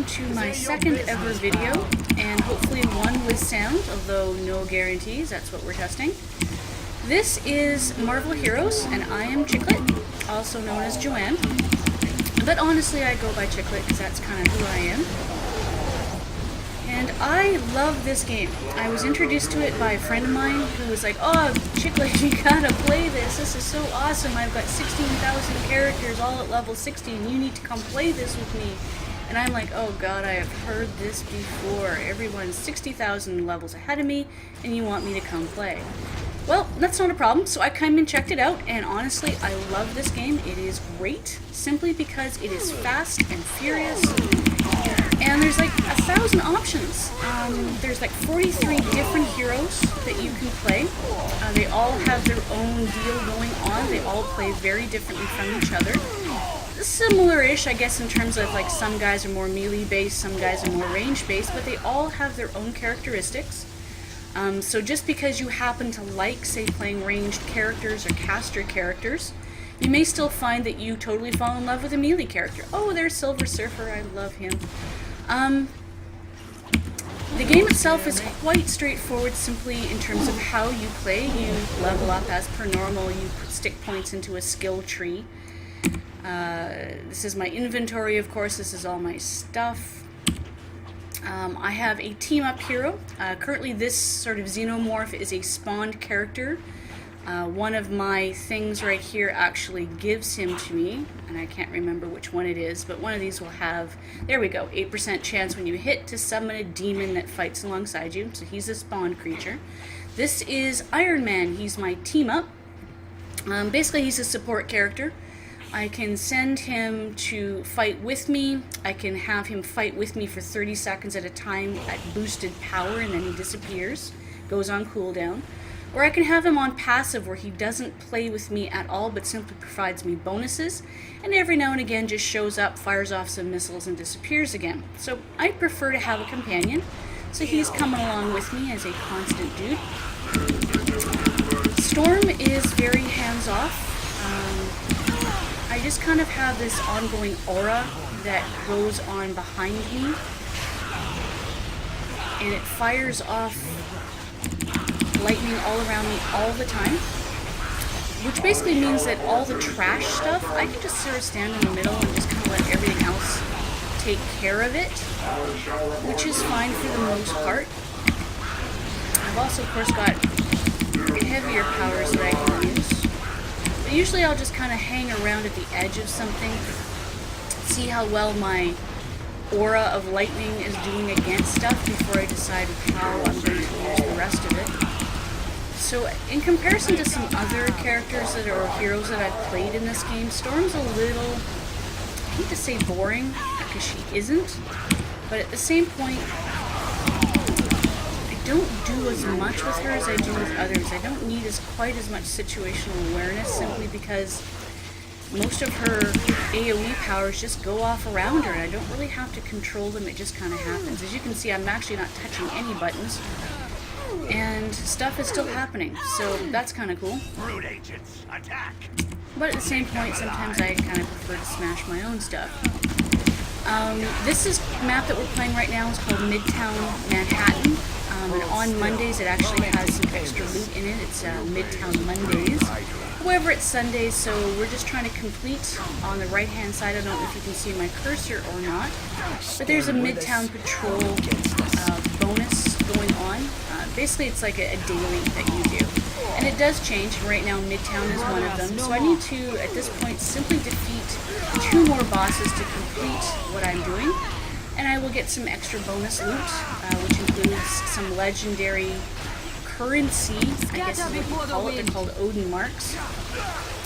welcome to my second ever video, and hopefully one with sound, although no guarantees, that's what we're testing. This is Marvel Heroes, and I am Chiclet, also known as Joanne. But honestly, I go by Chiclet because that's kind of who I am. And I love this game. I was introduced to it by a friend of mine who was like, "Oh, Chiclet, you gotta play this. This is so awesome. I've got 16,000 characters all at level 60, and you need to come play this with me." And I'm like, "Oh god, I have heard this before. Everyone's 60,000 levels ahead of me, and you want me to come play." Well, that's not a problem, so I came and checked it out, and honestly, I love this game. It is great, simply because it is fast and furious, and there's like 1,000 options. There's like 43 different heroes that you can play. They all have their own deal going on. They all play very differently from each other. Similar-ish, I guess, in terms of like some guys are more melee-based, some guys are more range-based, but they all have their own characteristics. So just because you happen to like, say, playing ranged characters or caster characters, you may still find that you totally fall in love with a melee character. Oh, there's Silver Surfer, I love him. The game itself is quite straightforward simply in terms of how you play. You level up as per normal, you stick points into a skill tree. This is my inventory, of course, this is all my stuff. I have a team-up hero. Currently this sort of xenomorph is a spawned character. One of my things right here actually gives him to me, and I can't remember which one it is, but one of these will have, there we go, 8% chance when you hit to summon a demon that fights alongside you, so he's a spawned creature. This is Iron Man, he's my team-up. Basically he's a support character. I can send him to fight with me. I can have him fight with me for 30 seconds at a time at boosted power, and then he disappears, goes on cooldown. Or I can have him on passive where he doesn't play with me at all but simply provides me bonuses, and every now and again just shows up, fires off some missiles, and disappears again. So I prefer to have a companion, so he's coming along with me as a constant dude. Storm is very hands-off. I just kind of have this ongoing aura that goes on behind me, and it fires off lightning all around me all the time, which basically means that all the trash stuff, I can just sort of stand in the middle and just kind of let everything else take care of it, which is fine for the most part. I've also, of course, got heavier powers that I can use. Usually I'll just kind of hang around at the edge of something, see how well my aura of lightning is doing against stuff before I decide how I'm going to use the rest of it. So in comparison to some other characters that are heroes that I've played in this game, Storm's a little, I hate to say boring, because she isn't, but at the same point, I don't do as much with her as I do with others. I don't need quite as much situational awareness simply because most of her AoE powers just go off around her and I don't really have to control them, it just kind of happens. As you can see, I'm actually not touching any buttons and stuff is still happening, so that's kind of cool. Brute agents, attack! But at the same point, sometimes I kind of prefer to smash my own stuff. This map that we're playing right now is called Midtown Manhattan. And on Mondays it actually has some extra loot in it. It's Midtown Mondays. However, it's Sundays, so we're just trying to complete on the right-hand side. I don't know if you can see my cursor or not, but there's a Midtown Patrol bonus going on. Basically, it's like a daily that you do. And it does change. Right now, Midtown is one of them. So I need to, at this point, simply defeat 2 more bosses to complete what I'm doing. And I will get some extra bonus loot, which includes some legendary currency, I guess is what you call it. They're called Odin marks,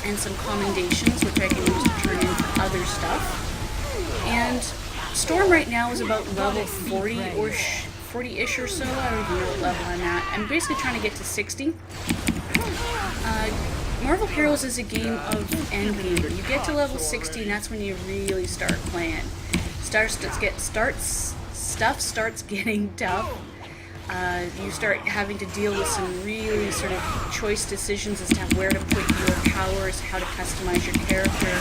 and some commendations, which I can use to turn into other stuff. And Storm right now is about level 40-ish or so. I don't even know what level I'm at. I'm basically trying to get to 60. Marvel Heroes is a game of endgame. You get to level 60 and that's when you really start playing. Stuff starts getting tough. You start having to deal with some really sort of choice decisions as to where to put your powers, how to customize your character.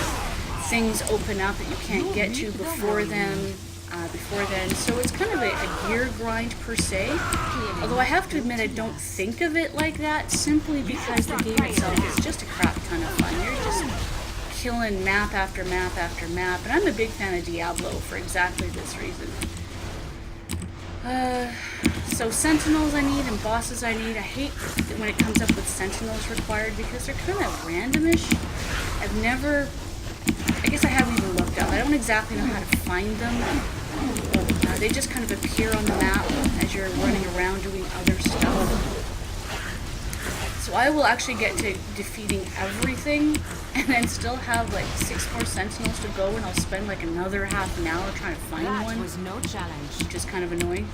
Things open up that you can't get to before them. before then, so it's kind of a gear grind per se. Although I have to admit I don't think of it like that, simply because the game itself is just a crap ton of fun. You're just killing map after map after map, and I'm a big fan of Diablo for exactly this reason. So sentinels I need and bosses I need. I hate when it comes up with sentinels required because they're kind of randomish. I guess I haven't even looked up. I don't exactly know how to find them. They just kind of appear on the map as you're running around doing other stuff. So I will actually get to defeating everything and then still have like 6 more sentinels to go, and I'll spend like another half an hour trying to find one. Was no challenge. Which is kind of annoying.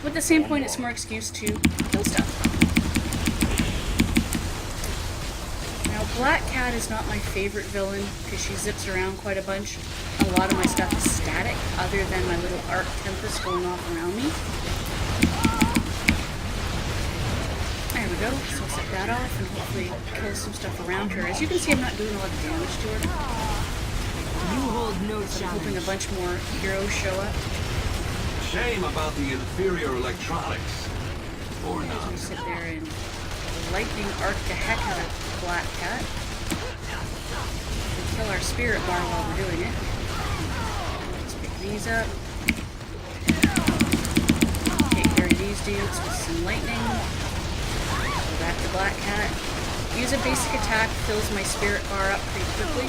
But at the same point, it's more excuse to kill stuff. Now, Black Cat is not my favorite villain because she zips around quite a bunch. A lot of my stuff is static, other than my little arc tempest going off around me. There we go. So I'll set that off and hopefully kill some stuff around her. As you can see, I'm not doing a lot of damage to her. You hold no So I'm challenge. hoping a bunch more heroes show up. Shame about the inferior electronics. Or I'm not. gonna sit there and lightning arc the heck out of Black Cat. And kill our spirit bar while we're doing it. Let's pick these up. Take care of these dudes with some lightning. Go back to Black Cat. Use a basic attack, fills my spirit bar up pretty quickly.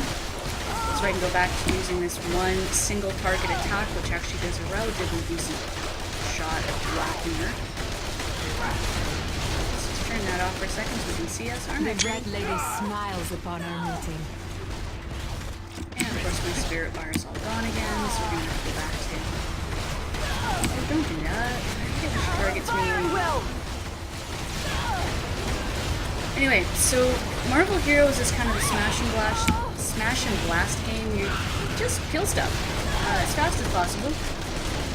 So I can go back to using this one single target attack, which actually does a relatively decent shot at whacking her. Let's just turn that off for a second so we can see us. Aren't I The Red Lady smiles upon our meeting. And of course my spirit bar is all gone again, so we're gonna have to go back to... Oh, don't do that. I forget which targets me. Anyway, so Marvel Heroes is kind of a smash and blast game. You just kill stuff as fast as possible.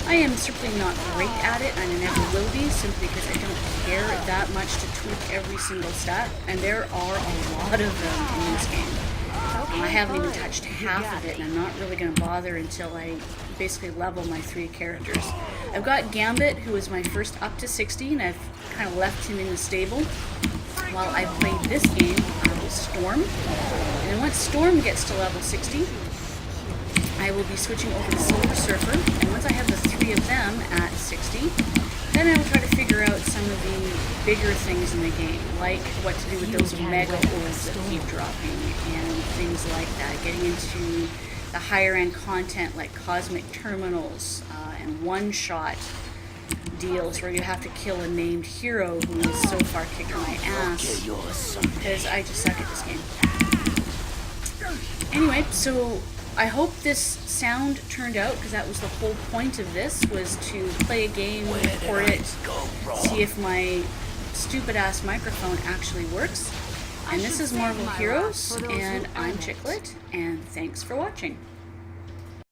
I am certainly not great at it, and I never will be, simply because I don't care that much to tweak every single stat, and there are a lot of them in this game. I haven't even touched half of it, and I'm not really going to bother until I basically level my 3 characters. I've got Gambit, who is my first up to 60, and I've kind of left him in the stable while I played this game, Storm. And then once Storm gets to level 60, I will be switching over to Silver Surfer, and once I have the 3 of them at 60, then I will try to figure out some of the bigger things in the game, like what to do with those mega orbs that keep dropping, and things like that. Getting into the higher end content like cosmic terminals and one-shot deals where you have to kill a named hero who is so far kicking my ass, because I just suck at this game. Anyway, so I hope this sound turned out, because that was the whole point of this, was to play a game, record it, see if my stupid ass microphone actually works. And this is Marvel Heroes, and I'm Chiclet, and thanks for watching.